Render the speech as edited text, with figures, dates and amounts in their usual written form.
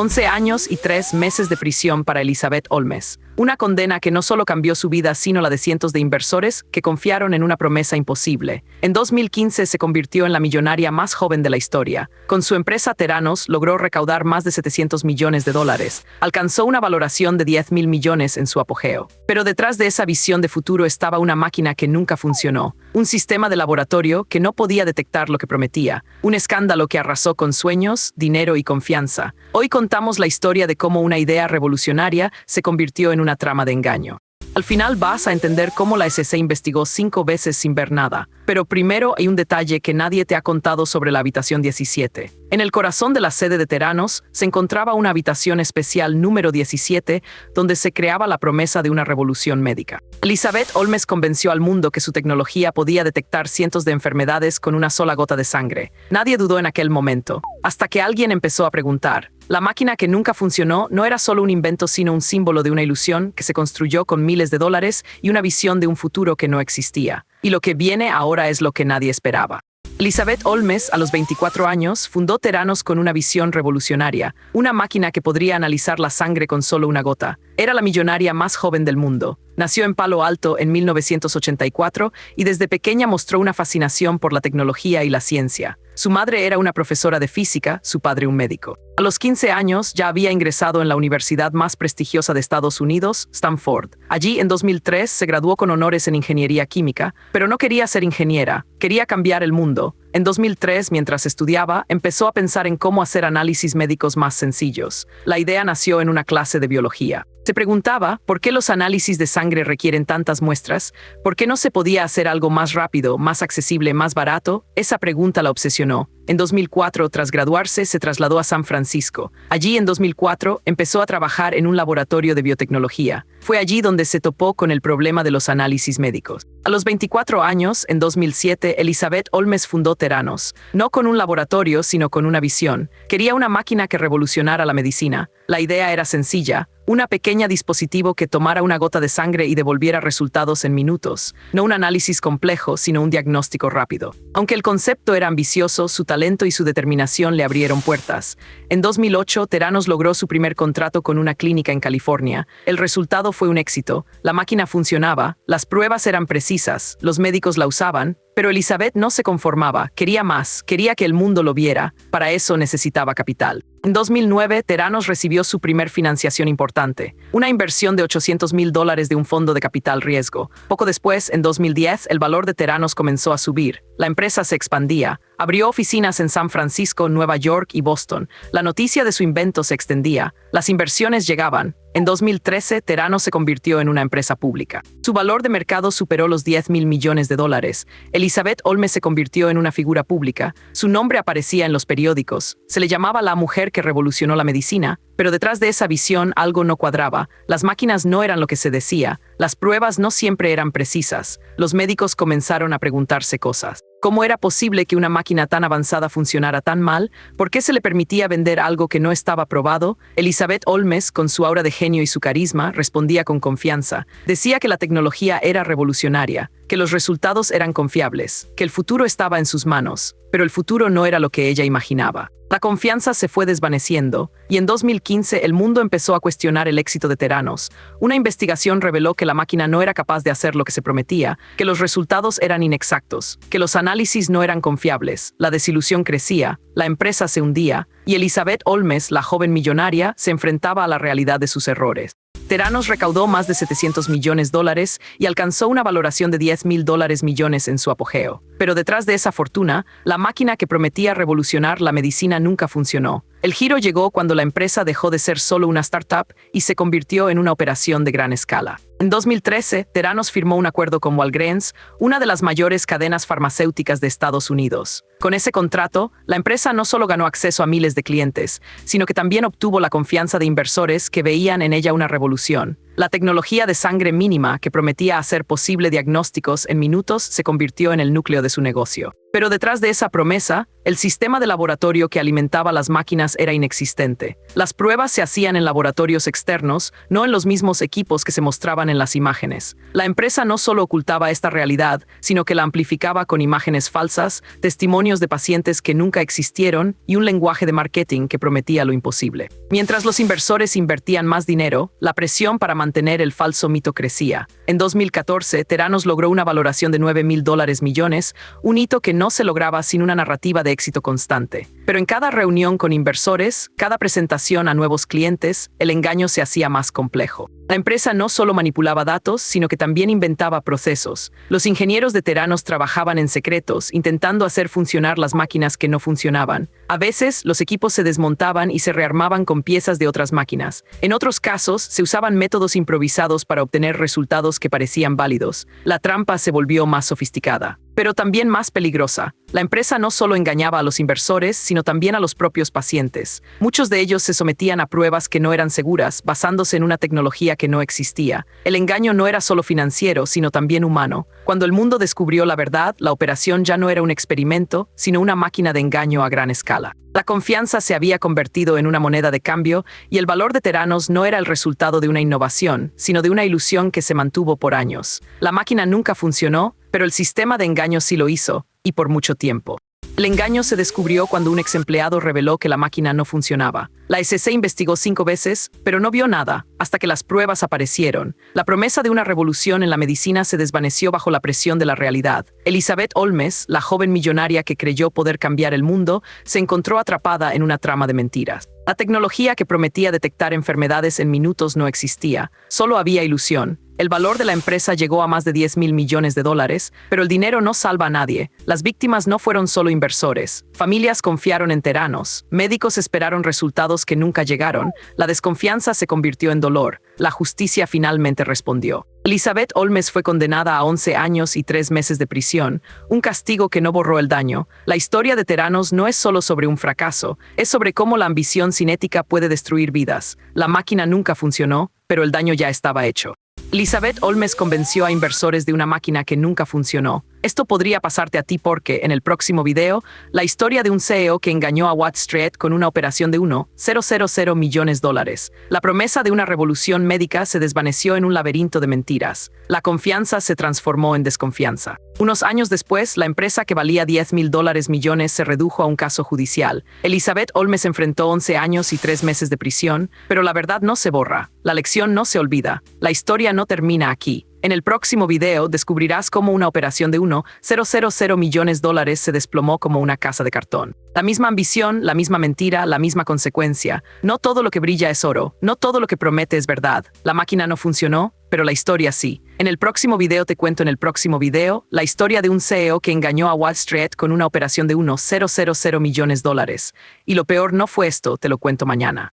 11 años y 3 meses de prisión para Elizabeth Holmes. Una condena que no solo cambió su vida, sino la de cientos de inversores que confiaron en una promesa imposible. En 2015 se convirtió en la millonaria más joven de la historia. Con su empresa Theranos logró recaudar más de $700 millones. Alcanzó una valoración de 10.000 millones en su apogeo. Pero detrás de esa visión de futuro estaba una máquina que nunca funcionó. Un sistema de laboratorio que no podía detectar lo que prometía. Un escándalo que arrasó con sueños, dinero y confianza. Hoy contamos la historia de cómo una idea revolucionaria se convirtió en una trama de engaño. Al final vas a entender cómo la SEC investigó 5 veces sin ver nada. Pero primero hay un detalle que nadie te ha contado sobre la habitación 17. En el corazón de la sede de Theranos se encontraba una habitación especial número 17, donde se creaba la promesa de una revolución médica. Elizabeth Holmes convenció al mundo que su tecnología podía detectar cientos de enfermedades con una sola gota de sangre. Nadie dudó en aquel momento, hasta que alguien empezó a preguntar. La máquina que nunca funcionó no era solo un invento, sino un símbolo de una ilusión que se construyó con miles de dólares y una visión de un futuro que no existía. Y lo que viene ahora es lo que nadie esperaba. Elizabeth Holmes, a los 24 años, fundó Theranos con una visión revolucionaria, una máquina que podría analizar la sangre con solo una gota. Era la millonaria más joven del mundo. Nació en Palo Alto en 1984 y desde pequeña mostró una fascinación por la tecnología y la ciencia. Su madre era una profesora de física, su padre un médico. A los 15 años ya había ingresado en la universidad más prestigiosa de Estados Unidos, Stanford. Allí, en 2003, se graduó con honores en ingeniería química, pero no quería ser ingeniera, quería cambiar el mundo. En 2003, mientras estudiaba, empezó a pensar en cómo hacer análisis médicos más sencillos. La idea nació en una clase de biología. Se preguntaba por qué los análisis de sangre requieren tantas muestras, por qué no se podía hacer algo más rápido, más accesible, más barato. Esa pregunta la obsesionó. En 2004, tras graduarse, se trasladó a San Francisco. Allí, en 2004, empezó a trabajar en un laboratorio de biotecnología. Fue allí donde se topó con el problema de los análisis médicos. A los 24 años, en 2007, Elizabeth Holmes fundó Theranos, no con un laboratorio, sino con una visión. Quería una máquina que revolucionara la medicina. La idea era sencilla, una pequeña dispositivo que tomara una gota de sangre y devolviera resultados en minutos. No un análisis complejo, sino un diagnóstico rápido. Aunque el concepto era ambicioso, su talento y su determinación le abrieron puertas. En 2008, Theranos logró su primer contrato con una clínica en California. El resultado fue un éxito. La máquina funcionaba, las pruebas eran precisas, los médicos la usaban, pero Elizabeth no se conformaba, quería más, quería que el mundo lo viera. Para eso necesitaba capital. En 2009, Theranos recibió su primer financiación importante, una inversión de $800.000 de un fondo de capital riesgo. Poco después, en 2010, el valor de Theranos comenzó a subir. La empresa se expandía, abrió oficinas en San Francisco, Nueva York y Boston. La noticia de su invento se extendía, las inversiones llegaban. En 2013, Theranos se convirtió en una empresa pública. Su valor de mercado superó los $10.000 millones. Elizabeth Holmes se convirtió en una figura pública. Su nombre aparecía en los periódicos. Se le llamaba la mujer que revolucionó la medicina. Pero detrás de esa visión algo no cuadraba. Las máquinas no eran lo que se decía. Las pruebas no siempre eran precisas. Los médicos comenzaron a preguntarse cosas. ¿Cómo era posible que una máquina tan avanzada funcionara tan mal? ¿Por qué se le permitía vender algo que no estaba probado? Elizabeth Holmes, con su aura de genio y su carisma, respondía con confianza. Decía que la tecnología era revolucionaria, que los resultados eran confiables, que el futuro estaba en sus manos. Pero el futuro no era lo que ella imaginaba. La confianza se fue desvaneciendo, y en 2015 el mundo empezó a cuestionar el éxito de Theranos. Una investigación reveló que la máquina no era capaz de hacer lo que se prometía, que los resultados eran inexactos, que los análisis no eran confiables. La desilusión crecía, la empresa se hundía, y Elizabeth Holmes, la joven millonaria, se enfrentaba a la realidad de sus errores. Theranos recaudó más de $700 millones y alcanzó una valoración de $10.000 millones en su apogeo. Pero detrás de esa fortuna, la máquina que prometía revolucionar la medicina nunca funcionó. El giro llegó cuando la empresa dejó de ser solo una startup y se convirtió en una operación de gran escala. En 2013, Theranos firmó un acuerdo con Walgreens, una de las mayores cadenas farmacéuticas de Estados Unidos. Con ese contrato, la empresa no solo ganó acceso a miles de clientes, sino que también obtuvo la confianza de inversores que veían en ella una revolución. La tecnología de sangre mínima que prometía hacer posible diagnósticos en minutos se convirtió en el núcleo de su negocio. Pero detrás de esa promesa, el sistema de laboratorio que alimentaba las máquinas era inexistente. Las pruebas se hacían en laboratorios externos, no en los mismos equipos que se mostraban en las imágenes. La empresa no solo ocultaba esta realidad, sino que la amplificaba con imágenes falsas, testimonios de pacientes que nunca existieron y un lenguaje de marketing que prometía lo imposible. Mientras los inversores invertían más dinero, la presión para mantener el falso mito crecía. En 2014, Theranos logró una valoración de $9.000 millones, un hito que no se lograba sin una narrativa de éxito constante. Pero en cada reunión con inversores, cada presentación a nuevos clientes, el engaño se hacía más complejo. La empresa no solo manipulaba datos, sino que también inventaba procesos. Los ingenieros de Theranos trabajaban en secretos, intentando hacer funcionar las máquinas que no funcionaban. A veces, los equipos se desmontaban y se rearmaban con piezas de otras máquinas. En otros casos, se usaban métodos improvisados para obtener resultados que parecían válidos. La trampa se volvió más sofisticada, pero también más peligrosa. La empresa no solo engañaba a los inversores, sino también a los propios pacientes. Muchos de ellos se sometían a pruebas que no eran seguras, basándose en una tecnología que no existía. El engaño no era solo financiero, sino también humano. Cuando el mundo descubrió la verdad, la operación ya no era un experimento, sino una máquina de engaño a gran escala. La confianza se había convertido en una moneda de cambio y el valor de Theranos no era el resultado de una innovación, sino de una ilusión que se mantuvo por años. La máquina nunca funcionó, pero el sistema de engaño sí lo hizo, y por mucho tiempo. El engaño se descubrió cuando un ex empleado reveló que la máquina no funcionaba. La SEC investigó 5 veces, pero no vio nada, hasta que las pruebas aparecieron. La promesa de una revolución en la medicina se desvaneció bajo la presión de la realidad. Elizabeth Holmes, la joven millonaria que creyó poder cambiar el mundo, se encontró atrapada en una trama de mentiras. La tecnología que prometía detectar enfermedades en minutos no existía, solo había ilusión. El valor de la empresa llegó a más de $10.000 millones, pero el dinero no salva a nadie. Las víctimas no fueron solo inversores. Familias confiaron en Theranos. Médicos esperaron resultados que nunca llegaron. La desconfianza se convirtió en dolor. La justicia finalmente respondió. Elizabeth Holmes fue condenada a 11 años y 3 meses de prisión, un castigo que no borró el daño. La historia de Theranos no es solo sobre un fracaso, es sobre cómo la ambición sin ética puede destruir vidas. La máquina nunca funcionó, pero el daño ya estaba hecho. Elizabeth Holmes convenció a inversores de una máquina que nunca funcionó. Esto podría pasarte a ti porque, en el próximo video, la historia de un CEO que engañó a Wall Street con una operación de $1,000 millones. La promesa de una revolución médica se desvaneció en un laberinto de mentiras. La confianza se transformó en desconfianza. Unos años después, la empresa que valía $10.000 millones se redujo a un caso judicial. Elizabeth Holmes enfrentó 11 años y 3 meses de prisión, pero la verdad no se borra. La lección no se olvida. La historia no termina aquí. En el próximo video descubrirás cómo una operación de $1,000 millones se desplomó como una casa de cartón. La misma ambición, la misma mentira, la misma consecuencia. No todo lo que brilla es oro, no todo lo que promete es verdad. La máquina no funcionó, pero la historia sí. En el próximo video te cuento la historia de un CEO que engañó a Wall Street con una operación de $1,000 millones. Y lo peor no fue esto, te lo cuento mañana.